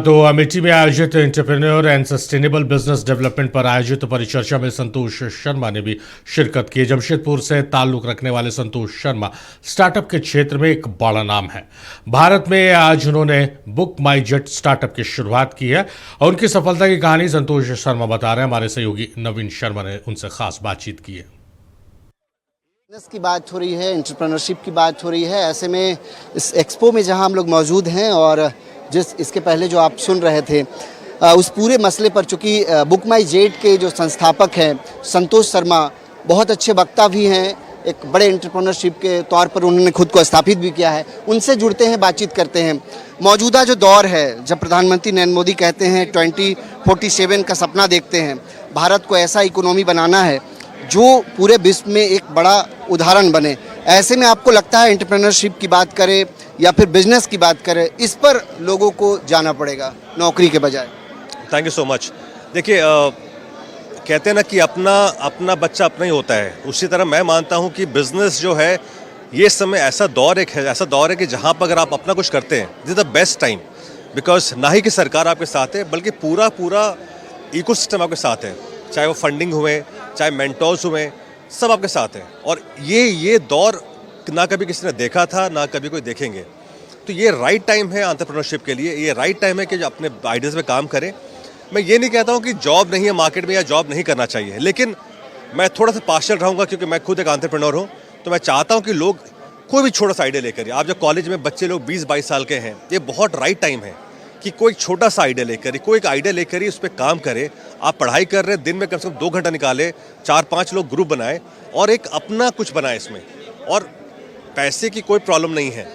तो अमेठी में आयोजित entrepreneur and sustainable business development पर आयोजित परिचर्चा में संतोष शर्मा ने भी शिरकत की। जमशेदपुर से ताल्लुक रखने वाले संतोष शर्मा स्टार्टअप के क्षेत्र में एक बड़ा नाम है। भारत में आज उन्होंने बुक माई जेट स्टार्टअप की शुरुआत की है और उनकी सफलता की कहानी संतोष शर्मा बता रहे हैं। हमारे सहयोगी नवीन शर्मा ने उनसे खास बातचीत की है। बिजनेस की बात हो रही है, एंटरप्रेन्योरशिप की बात हो रही है। ऐसे में इस एक्सपो में जहां हम लोग मौजूद हैं और इसके पहले जो आप सुन रहे थे उस पूरे मसले पर, चूँकि बुक माई जेट के जो संस्थापक हैं संतोष शर्मा बहुत अच्छे वक्ता भी हैं, एक बड़े एंटरप्रेन्योरशिप के तौर पर उन्होंने खुद को स्थापित भी किया है। उनसे जुड़ते हैं, बातचीत करते हैं। मौजूदा जो दौर है, जब प्रधानमंत्री नरेंद्र मोदी कहते हैं 2047 का सपना देखते हैं, भारत को ऐसा इकोनॉमी बनाना है जो पूरे विश्व में एक बड़ा उदाहरण बने, ऐसे में आपको लगता है एंटरप्रेन्योरशिप की बात करें या फिर बिजनेस की बात करें, इस पर लोगों को जाना पड़ेगा नौकरी के बजाय? Thank you so much. देखिए, कहते हैं ना कि अपना बच्चा अपना ही होता है, उसी तरह मैं मानता हूं कि बिजनेस जो है ये समय ऐसा दौर है कि जहां पर अगर आप अपना कुछ करते हैं, this is the best time, because ना ही कि सरकार आपके साथ है बल्कि पूरा इकोसिस्टम आपके साथ है, चाहे वो फंडिंग हुए, चाहे मेंटोर्स हुए, सब आपके साथ हैं। और ये दौर ना कभी किसी ने देखा था, ना कभी कोई देखेंगे। तो ये राइट टाइम है एंटरप्रेन्योरशिप के लिए, ये राइट टाइम है कि जो अपने आइडियाज़ पे काम करें। मैं ये नहीं कहता हूँ कि जॉब नहीं है मार्केट में या जॉब नहीं करना चाहिए, लेकिन मैं थोड़ा सा पार्शियल रहूँगा क्योंकि मैं खुद एक एंटरप्रेन्योर हूँ। तो मैं चाहता हूँ कि लोग कोई भी छोटा सा आइडिया लेकर, आप जब कॉलेज में बच्चे लोग 20-22 साल के हैं, ये बहुत राइट टाइम है कि कोई छोटा सा आइडिया लेकर, कोई एक आइडिया लेकर ही उस पर काम करे। आप पढ़ाई कर रहे हैं, दिन में कम से कम 2 घंटा निकाले, 4-5 लोग ग्रुप बनाए और एक अपना कुछ बनाए इसमें। और पैसे की कोई प्रॉब्लम नहीं है,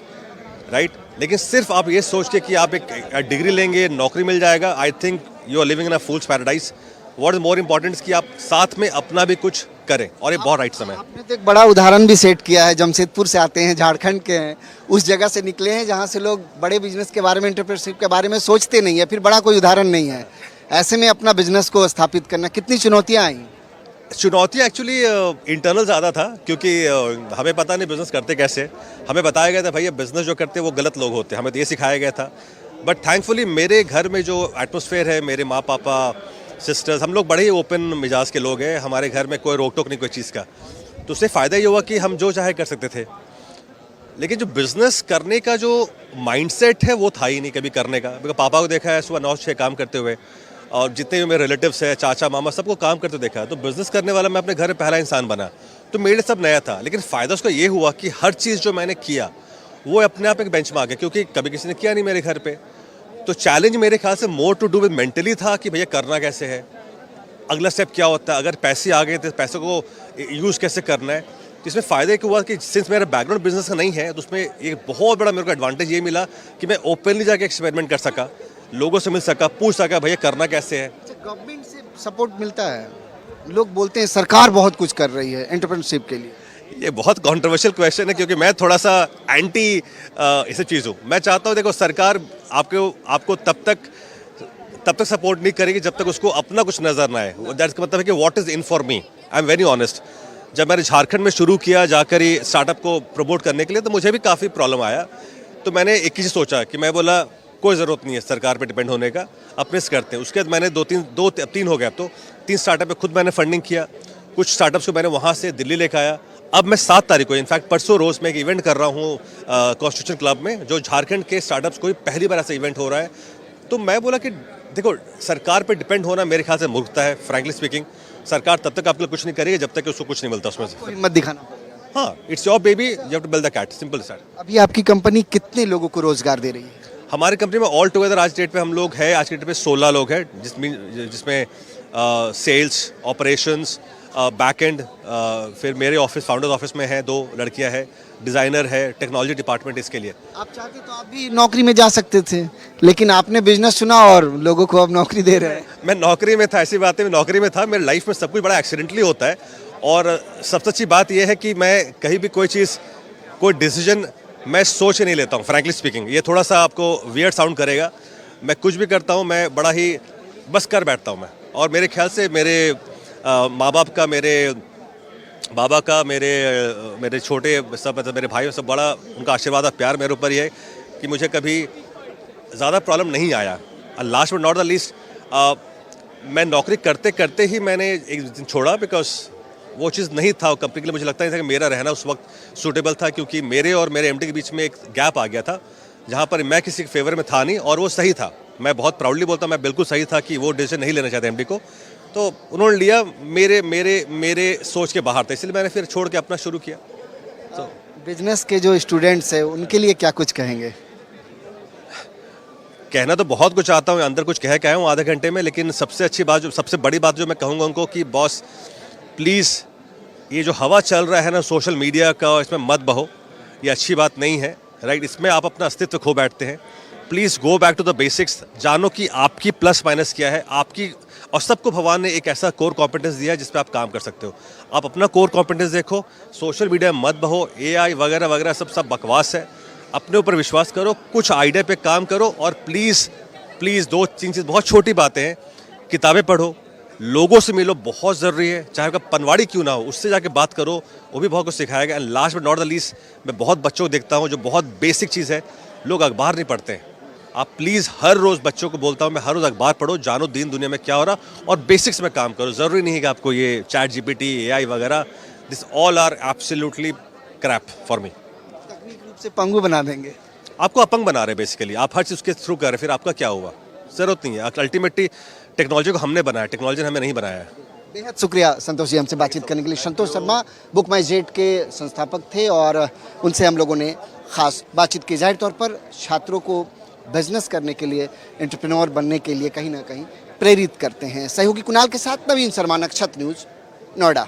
राइट? लेकिन सिर्फ आप ये सोच के कि आप एक डिग्री लेंगे, नौकरी मिल जाएगा, I think you are living in a fool's paradise. What is more important कि आप साथ में अपना भी कुछ करें, और ये बहुत राइट समय है। आपने तो एक बड़ा उदाहरण भी सेट किया है। जमशेदपुर से आते हैं, झारखंड के हैं, उस जगह से निकले हैं जहां से लोग बड़े बिजनेस के बारे में, एंटरप्रेन्योरशिप के बारे में सोचते नहीं है, फिर बड़ा कोई उदाहरण नहीं है। ऐसे में अपना बिजनेस को स्थापित करना, कितनी चुनौतियां आई? चुनौतियाँ एक्चुअली इंटरनल ज़्यादा था, क्योंकि हमें पता नहीं बिज़नेस करते कैसे। हमें बताया गया था भैया बिज़नेस जो करते हैं वो गलत लोग होते हैं, हमें तो ये सिखाया गया था। बट थैंकफुली मेरे घर में जो एटमॉस्फेयर है, मेरे माँ पापा सिस्टर्स, हम लोग बड़े ही ओपन मिजाज के लोग हैं। हमारे घर में कोई रोक टोक नहीं कोई चीज़ का। तो उससे फ़ायदा ये हुआ कि हम जो चाहे कर सकते थे। लेकिन जो बिज़नेस करने का जो माइंडसेट है वो था ही नहीं कभी करने का। बिकॉज पापा को देखा है सुबह 9 से 6 काम करते हुए, और जितने भी मेरे रिलेटिव्स हैं, चाचा मामा, सबको काम करते देखा है। तो बिज़नेस करने वाला मैं अपने घर में पहला इंसान बना, तो मेरे लिए सब नया था। लेकिन फ़ायदा उसका ये हुआ कि हर चीज़ जो मैंने किया वो अपने आप एक बेंचमार्क है, क्योंकि कभी किसी ने किया नहीं मेरे घर पे। तो चैलेंज मेरे ख्याल से more to do with mentally था कि भैया करना कैसे है, अगला स्टेप क्या होता है, अगर पैसे आ गए तो पैसों को यूज़ कैसे करना है। तो इसमें फ़ायदा एक हुआ कि सिंस मेरा बैकग्राउंड बिजनेस का नहीं है, तो उसमें एक बहुत बड़ा मेरे को एडवांटेज ये मिला कि मैं ओपनली जाके एक्सपेरिमेंट कर सका, लोगों से मिल सका, पूछ सका भैया करना कैसे है। गवर्नमेंट से सपोर्ट मिलता है? लोग बोलते हैं सरकार बहुत कुछ कर रही है एंटरप्रेन्योरशिप के लिए। ये बहुत कंट्रोवर्शियल क्वेश्चन है, क्योंकि मैं थोड़ा सा एंटी इस चीज़ हूँ। मैं चाहता हूँ देखो, सरकार आपको तब तक सपोर्ट नहीं करेगी जब तक उसको अपना कुछ नज़र ना आए। दैट्स मतलब है कि what is in for me. I am very honest. जब मैंने झारखंड में शुरू किया जाकर ही स्टार्टअप को प्रमोट करने के लिए, तो मुझे भी काफ़ी प्रॉब्लम आया। तो मैंने एक ही चीज़ सोचा कि मैं बोला कोई ज़रूरत नहीं है सरकार पे डिपेंड होने का, अपने से करते हैं। उसके बाद मैंने 3 हो गया, तो 3 स्टार्टअप पे खुद मैंने फंडिंग किया। कुछ स्टार्टअप्स को मैंने वहाँ से दिल्ली लेकर आया। अब मैं 7 तारीख को, इनफैक्ट परसों रोज़ में एक इवेंट कर रहा हूँ कॉन्स्टिट्यूशन क्लब में, जो झारखंड के स्टार्टअप्स को पहली बार ऐसा इवेंट हो रहा है। तो मैं बोला कि देखो, सरकार पे डिपेंड होना मेरे ख्याल से मूर्खता है। फ्रैंकली स्पीकिंग, सरकार तब तक आपके लिए कुछ नहीं करेगी जब तक कि उसको कुछ नहीं मिलता उसमें से। हिम्मत दिखाना पड़ेगा। हाँ, it's your baby, you have to build the cat, simple that. अभी आपकी कंपनी कितने लोगों को रोजगार दे रही है? हमारी कंपनी में ऑल टुगेदर आज डेट पे हम लोग हैं, आज की डेट पे 16 लोग हैं, जिसमें सेल्स, ऑपरेशंस, बैक एंड, फिर मेरे ऑफिस, फाउंडर्स ऑफिस में है 2 लड़कियां हैं, डिज़ाइनर है, टेक्नोलॉजी डिपार्टमेंट इसके लिए। आप चाहते तो आप भी नौकरी में जा सकते थे, लेकिन आपने बिजनेस चुना और लोगों को अब नौकरी दे रहे हैं। मैं नौकरी में था, ऐसी बात है, मैं नौकरी में था। मेरी लाइफ में सब कुछ बड़ा एक्सीडेंटली होता है, और सबसे अच्छी बात यह है कि मैं कहीं भी कोई डिसीजन मैं सोच नहीं लेता हूँ। फ्रैंकली स्पीकिंग, ये थोड़ा सा आपको वियर्ड साउंड करेगा, मैं कुछ भी करता हूँ मैं बड़ा ही बस कर बैठता हूँ मैं। और मेरे ख्याल से मेरे माँ बाप का, मेरे बाबा का, मेरे छोटे सब, मतलब मेरे भाई, सब बड़ा उनका आशीर्वाद और प्यार मेरे ऊपर ही है कि मुझे कभी ज़्यादा प्रॉब्लम नहीं आया last but not the least, मैं नौकरी करते करते ही मैंने एक दिन छोड़ा, बिकॉज वो चीज़ नहीं था कंपनी के लिए। मुझे लगता नहीं था कि मेरा रहना उस वक्त सूटेबल था, क्योंकि मेरे और मेरे एमडी के बीच में एक गैप आ गया था, जहाँ पर मैं किसी के फेवर में था नहीं, और वो सही था। मैं बहुत प्राउडली बोलता हूँ, मैं बिल्कुल सही था कि वो डिसीजन नहीं लेना चाहते एमडी को, तो उन्होंने लिया, मेरे मेरे मेरे सोच के बाहर था, इसलिए मैंने फिर छोड़ के अपना शुरू किया। तो बिजनेस के जो स्टूडेंट्स हैं उनके लिए क्या कुछ कहेंगे? कहना तो बहुत कुछ आता हूँ, अंदर कुछ कह के आया हूँ आधे घंटे में, लेकिन सबसे अच्छी बात, जो सबसे बड़ी बात जो मैं कहूँगा उनको, कि बॉस प्लीज़ ये जो हवा चल रहा है ना सोशल मीडिया का, इसमें मत बहो, ये अच्छी बात नहीं है, राइट। इसमें आप अपना अस्तित्व खो बैठते हैं। Please go back to the basics, जानो कि आपकी प्लस माइनस क्या है, आपकी, और सबको भगवान ने एक ऐसा कोर कॉम्पिटेंस दिया है जिस पे आप काम कर सकते हो। आप अपना कोर कॉम्पिटेंस देखो, सोशल मीडिया मत बहो, एआई वगैरह वगैरह सब बकवास है। अपने ऊपर विश्वास करो, कुछ आइडिया पे काम करो, और प्लीज़ प्लीज़ 2-3 चीज़ बहुत छोटी बातें हैं, किताबें पढ़ो, लोगों से मिलो, बहुत ज़रूरी है, चाहे आपका पनवाड़ी क्यों ना हो, उससे जाके बात करो, वो भी बहुत कुछ सिखाएगा। And last but not the least, मैं बहुत बच्चों को देखता हूँ जो बहुत बेसिक चीज़ है, लोग अखबार नहीं पढ़ते हैं। आप प्लीज़ हर रोज़ बच्चों को बोलता हूँ मैं, हर रोज़ अखबार पढ़ो, जानो दीन दुनिया में क्या हो रहा, और बेसिक्स में काम करो। ज़रूरी नहीं है कि आपको ये चैट जीपीटी, एआई वगैरह, this all are absolutely crap for me. तकनीक रूप से पंगु बना देंगे। आपको अपंग बना रहे हैं बेसिकली, आप हर चीज़ उसके थ्रू कर रहे हैं, फिर आपका क्या हुआ? ज़रूरत नहीं है। अल्टीमेटली टेक्नोलॉजी को हमने बनाया, टेक्नोलॉजी ने हमें नहीं बनाया है। बेहद शुक्रिया संतोष जी हमसे बातचीत करने के लिए। संतोष शर्मा बुक माई जेट के संस्थापक थे और उनसे हम लोगों ने खास बातचीत की। जाहिर तौर पर छात्रों को बिजनेस करने के लिए, एंटरप्रेन्योर बनने के लिए कहीं ना कहीं प्रेरित करते हैं। सहयोगी कुणाल के साथ नवीन शर्मा, नक्षत्र न्यूज़, नोएडा।